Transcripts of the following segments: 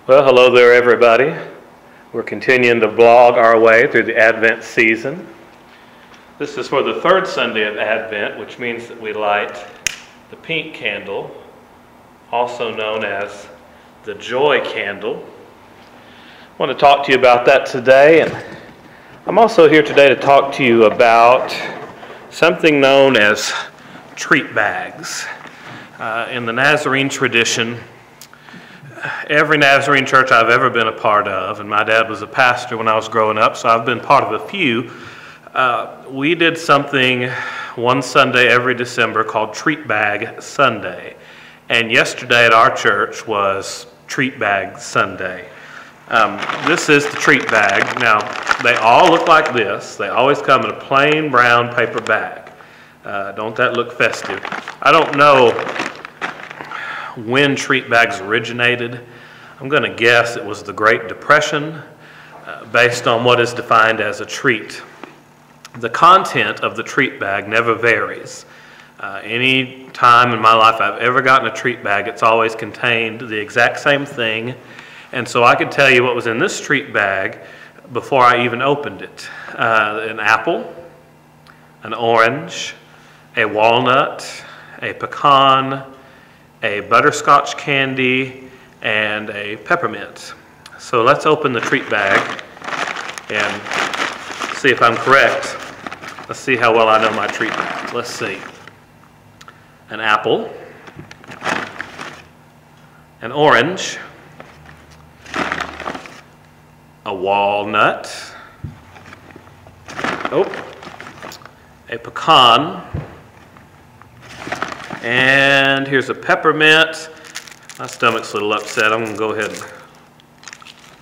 Well, hello there, everybody. We're continuing to vlog our way through the Advent season. This is for the third Sunday of Advent, which means that we light the pink candle, also known as the joy candle. I want to talk to you about that today, and I'm also here today to talk to you about something known as treat bags. In the Nazarene tradition, every Nazarene church I've ever been a part of, and my dad was a pastor when I was growing up, so I've been part of a few, we did something one Sunday every December called Treat Bag Sunday. And yesterday at our church was Treat Bag Sunday. This is the treat bag. Now, they all look like this. They always come in a plain brown paper bag. Don't that look festive? I don't know when treat bags originated. I'm going to guess it was the Great Depression, based on what is defined as a treat. The content of the treat bag never varies. Any time in my life I've ever gotten a treat bag, it's always contained the exact same thing. And so I could tell you what was in this treat bag before I even opened it. An apple, an orange, a walnut, a pecan, a butterscotch candy, and a peppermint. So let's open the treat bag and see if I'm correct. Let's see how well I know my treat bag. Let's see. An apple, an orange, a walnut, a pecan, and here's a peppermint. My stomach's a little upset. I'm going to go ahead and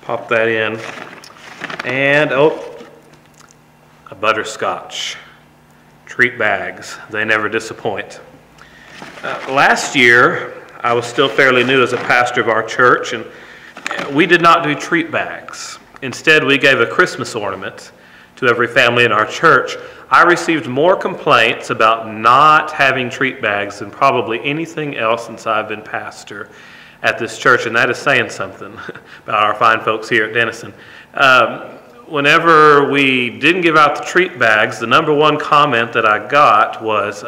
pop that in. And, a butterscotch. Treat bags. They never disappoint. Last year, I was still fairly new as a pastor of our church, and we did not do treat bags. Instead, we gave a Christmas ornament to every family in our church. I received more complaints about not having treat bags than probably anything else since I've been pastor at this church, and that is saying something about our fine folks here at Denison. Whenever we didn't give out the treat bags, the number one comment that I got was,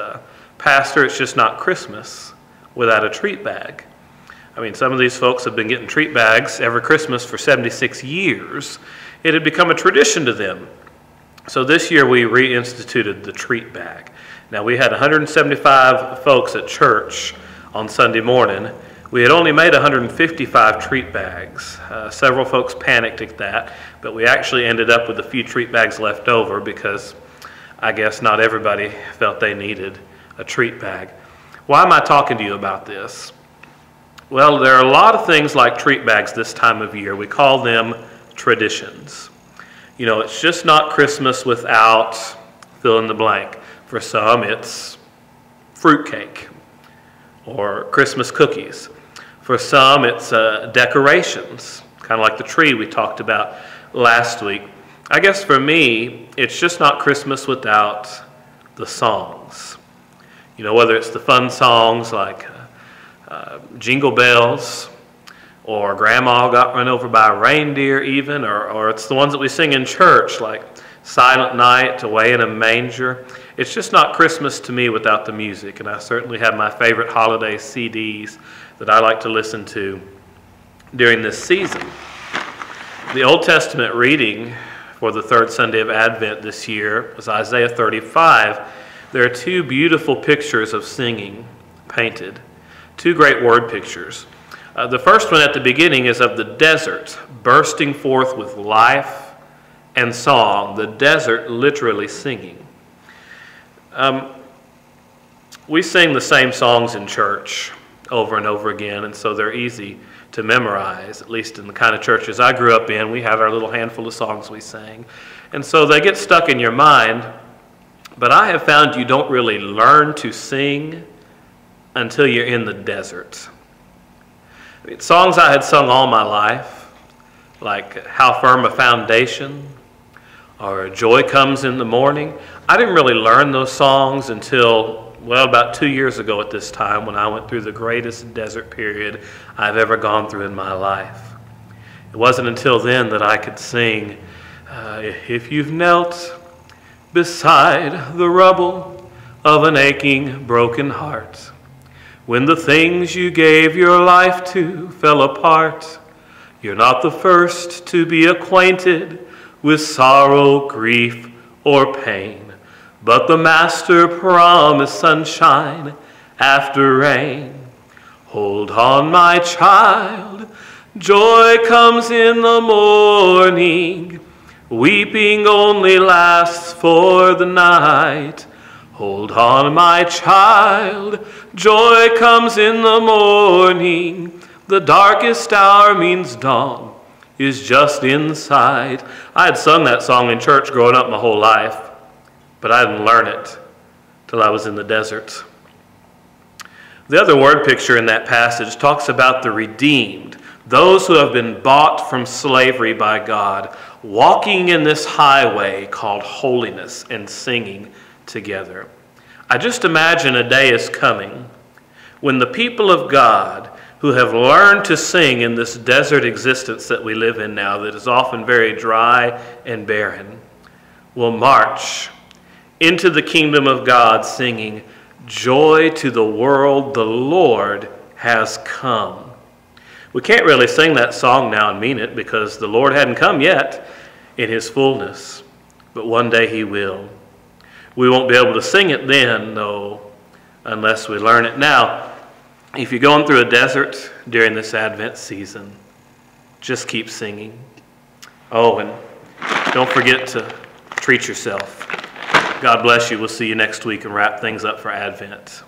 Pastor, it's just not Christmas without a treat bag. I mean, some of these folks have been getting treat bags every Christmas for 76 years. It had become a tradition to them. So this year we reinstituted the treat bag. Now, we had 175 folks at church on Sunday morning. We had only made 155 treat bags. Several folks panicked at that, but we actually ended up with a few treat bags left over because I guess not everybody felt they needed a treat bag. Why am I talking to you about this? Well, there are a lot of things like treat bags this time of year. We call them traditions. You know, it's just not Christmas without fill in the blank. For some, it's fruitcake or Christmas cookies. For some, it's decorations, kind of like the tree we talked about last week. I guess for me, it's just not Christmas without the songs. You know, whether it's the fun songs like Jingle Bells, or Grandma Got Run Over by a Reindeer even, or it's the ones that we sing in church, like Silent Night, Away in a Manger. It's just not Christmas to me without the music, and I certainly have my favorite holiday CDs that I like to listen to during this season. The Old Testament reading for the third Sunday of Advent this year was Isaiah 35. There are two beautiful pictures of singing painted, two great word pictures. The first one at the beginning is of the desert bursting forth with life and song, the desert literally singing. We sing the same songs in church over and over again, and so they're easy to memorize, at least in the kind of churches I grew up in. We had our little handful of songs we sang, and so they get stuck in your mind. But I have found you don't really learn to sing until you're in the desert. Songs I had sung all my life, like How Firm a Foundation, or Joy Comes in the Morning. I didn't really learn those songs until, well, about 2 years ago at this time, when I went through the greatest desert period I've ever gone through in my life. It wasn't until then that I could sing, if you've knelt beside the rubble of an aching, broken heart, when the things you gave your life to fell apart, you're not the first to be acquainted with sorrow, grief, or pain, but the Master promised sunshine after rain. Hold on, my child, joy comes in the morning. Weeping only lasts for the night. Hold on, my child, joy comes in the morning. The darkest hour means dawn is just in sight. I had sung that song in church growing up my whole life, but I didn't learn it till I was in the desert. The other word picture in that passage talks about the redeemed, those who have been bought from slavery by God, walking in this highway called holiness and singing together. I just imagine a day is coming when the people of God who have learned to sing in this desert existence that we live in now, that is often very dry and barren, will march into the kingdom of God singing, "Joy to the world, the Lord has come." We can't really sing that song now and mean it because the Lord hadn't come yet in his fullness, but one day he will. We won't be able to sing it then, though, unless we learn it now. If you're going through a desert during this Advent season, just keep singing. Oh, and don't forget to treat yourself. God bless you. We'll see you next week and wrap things up for Advent.